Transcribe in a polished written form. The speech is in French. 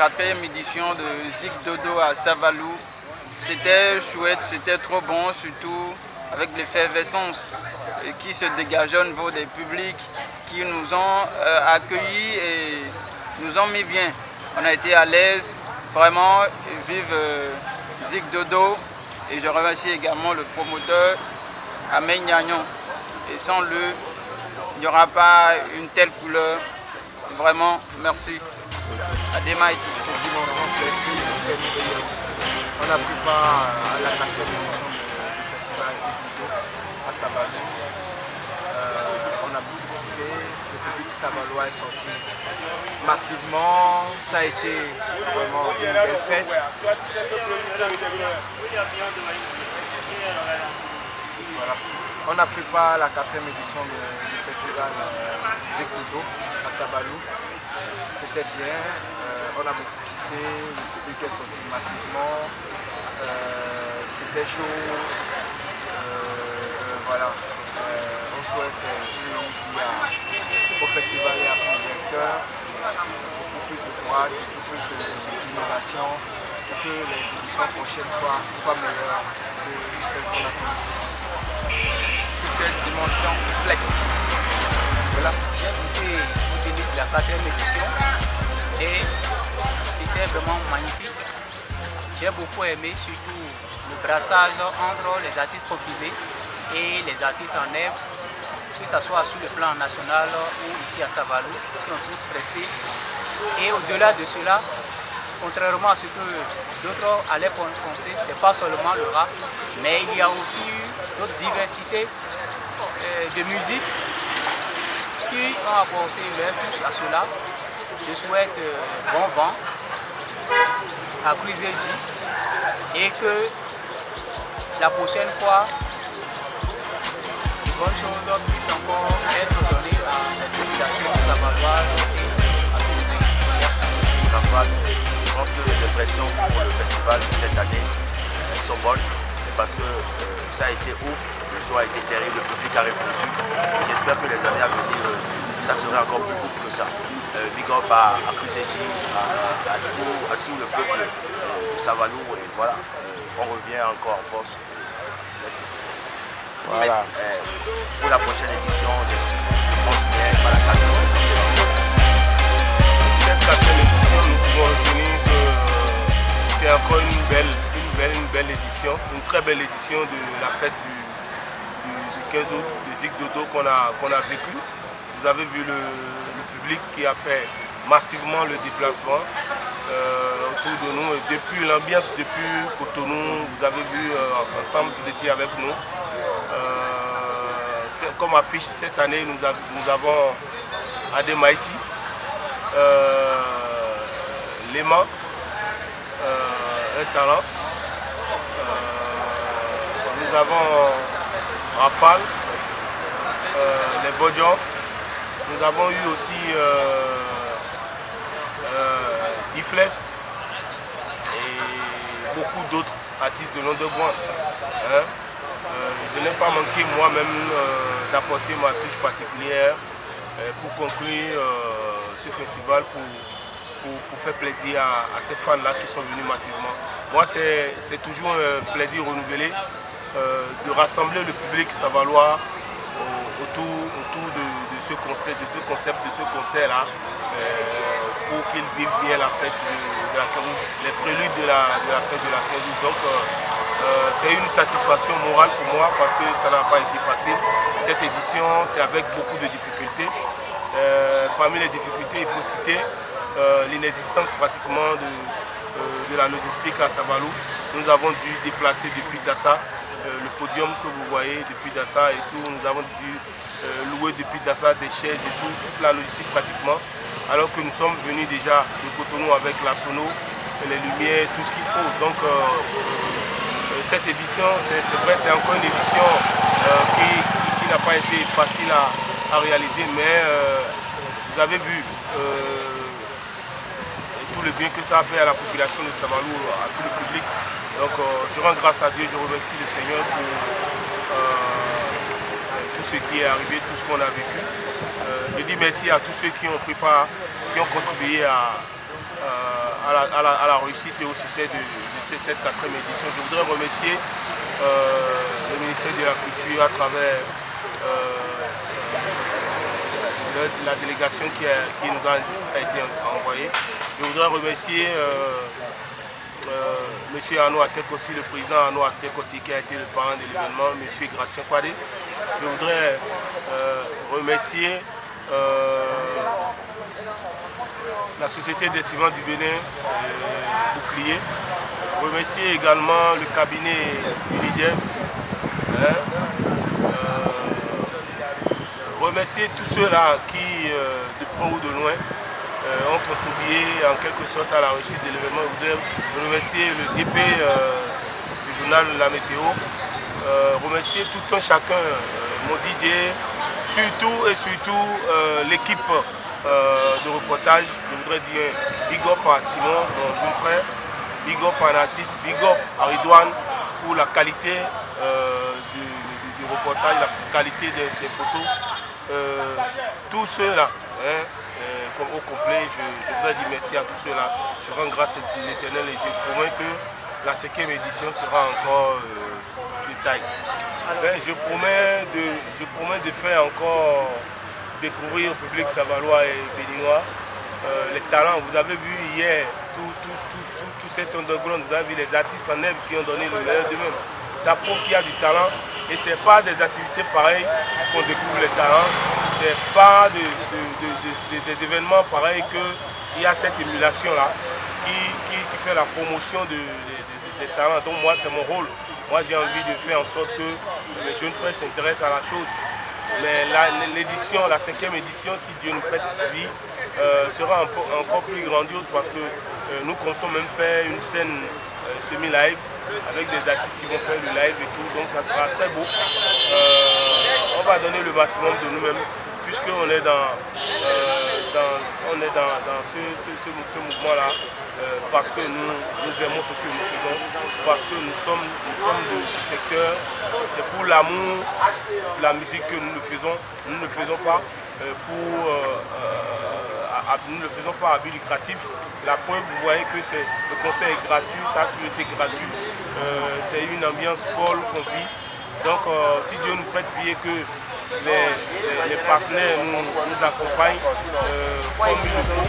4e édition de Zik Dodo à Savalou. C'était chouette, c'était trop bon, surtout avec l'effervescence qui se dégageait au niveau des publics qui nous ont accueillis et nous ont mis bien. On a été à l'aise, vraiment, vive Zik Dodo. Et je remercie également le promoteur Amé Gnagnon. Et sans lui, il n'y aura pas une telle couleur. Vraiment, merci. Ademaïti. Cette dimension flexible, on a pris part à la 4e édition du festival Zik Dodo à Savalou. On a beaucoup kiffé, le public savalois est sorti massivement, ça a été vraiment une belle fête. Voilà. On a pris part à la 4e édition du festival Zik Dodo à Savalou. C'était bien, on a beaucoup kiffé, le public est sorti massivement, c'était chaud, voilà. On souhaite une longue vie au festival et à son directeur, beaucoup plus de courage, beaucoup plus d'innovation, pour que les éditions prochaines soient meilleures que celles qu'on a connues jusqu'ici. C'était une dimension flexible. Voilà, j'ai goûté au tennis de la 4e édition et c'était vraiment magnifique. J'ai beaucoup aimé surtout le brassage entre les artistes confirmés et les artistes en herbe, que ce soit sur le plan national ou ici à Savalou, qui ont tous presté. Et au-delà de cela, contrairement à ce que d'autres allaient penser, ce n'est pas seulement le rap, mais il y a aussi d'autres diversités de musique qui ont apporté leur touche à cela. Je souhaite bon vent à Kouizeji et que la prochaine fois, de bonnes choses puissent encore être données à cette population savaloise et à tous les Merci. Je pense que les impressions pour le festival de cette année sont bonnes parce que ça a été ouf, le show a été terrible, le public a répondu. J'espère que les années à venir, ça sera encore plus ouf que ça. Big up à Kouizeji, à tout le peuple de Savalou et voilà, on revient encore en force. Voilà. Pour la prochaine édition, je pense bien à la 4e édition. Cette 4e édition, nous pouvons retenir que c'est encore une belle édition, une très belle édition de la fête du 15 août, de Zik Dodo qu'on a vécu. Vous avez vu le public qui a fait massivement le déplacement autour de nous. Et depuis l'ambiance, depuis Cotonou, vous avez vu ensemble, vous étiez avec nous. Comme affiche cette année, nous avons Ademaïti, Léman, un talent. Nous avons Rafale, les Bodjans. Nous avons eu aussi Ifles et beaucoup d'autres artistes de l'Onderbouin. Je n'ai pas manqué moi-même d'apporter ma touche particulière pour conclure ce festival, pour faire plaisir à ces fans-là qui sont venus massivement. Moi, c'est toujours un plaisir renouvelé de rassembler le public savalois autour de ce concept, de ce concert-là, pour qu'ils vivent bien la fête de la 15 août, les préludes de la fête de la 15 août. Donc, c'est une satisfaction morale pour moi parce que ça n'a pas été facile. Cette édition, c'est avec beaucoup de difficultés. Parmi les difficultés, il faut citer l'inexistence pratiquement de la logistique à Savalou. Nous avons dû déplacer depuis Dassa le podium que vous voyez depuis Dassa et tout. Nous avons dû louer depuis Dassa des chaises et tout, toute la logistique pratiquement. Alors que nous sommes venus déjà de Cotonou avec la sono, les lumières, tout ce qu'il faut. Donc cette édition, c'est vrai, c'est encore une édition qui n'a pas été facile à réaliser, mais vous avez vu tout le bien que ça a fait à la population de Savalou, à tout le public. Donc je rends grâce à Dieu, je remercie le Seigneur pour tout ce qui est arrivé, tout ce qu'on a vécu. Je dis merci à tous ceux qui ont pris part, qui ont contribué à à la réussite et au succès de cette 4e édition. Je voudrais remercier le ministère de la Culture à travers la délégation qui nous a été envoyée. Je voudrais remercier M. Arnaud Atek aussi, le président Arnaud Atek aussi, qui a été le parrain de l'événement, M. Gracien Kwadé. Je voudrais remercier la Société des ciments du Bénin, Bouclier. Remercier également le cabinet Unidep. Remercier tous ceux-là qui, de près ou de loin, ont contribué en quelque sorte à la réussite de l'événement. Je voudrais remercier le DP du journal La Météo, remercier tout un chacun, mon DJ, surtout et surtout l'équipe de reportage. Je voudrais dire big up à Simon, mon jeune frère, big up à Nassis, big up à Ridouane pour la qualité du reportage, la qualité des photos. Tous ceux-là, au complet, je voudrais dire merci à tous ceux-là. Je rends grâce à l'Éternel et je promets que la 5e édition sera encore de taille. Je promets de faire encore découvrir au public savalois et béninois les talents. Vous avez vu hier tout cet underground, vous avez vu les artistes en herbe qui ont donné le meilleur d'eux-mêmes. Ça prouve qu'il y a du talent et ce n'est pas des activités pareilles qu'on découvre les talents. Ce n'est pas des événements pareils qu'il y a cette émulation-là qui fait la promotion des talents. Donc moi, c'est mon rôle. Moi, j'ai envie de faire en sorte que les jeunes frères s'intéressent à la chose. Mais l'édition, la 5e édition, si Dieu nous prête vie, sera encore plus grandiose parce que nous comptons même faire une scène semi-live avec des artistes qui vont faire le live et tout, donc ça sera très beau. On va donner le maximum de nous-mêmes puisqu'on est dans ce mouvement-là, parce que nous aimons ce que nous faisons, parce que nous sommes du secteur, c'est pour l'amour de la musique que nous le faisons. Nous ne le faisons pas nous ne le faisons pas à but lucratif. La preuve, vous voyez que le concert est gratuit, ça a toujours été gratuit. C'est une ambiance folle qu'on vit. Donc si Dieu nous prête vie et que les partenaires nous accompagnent comme il le faut,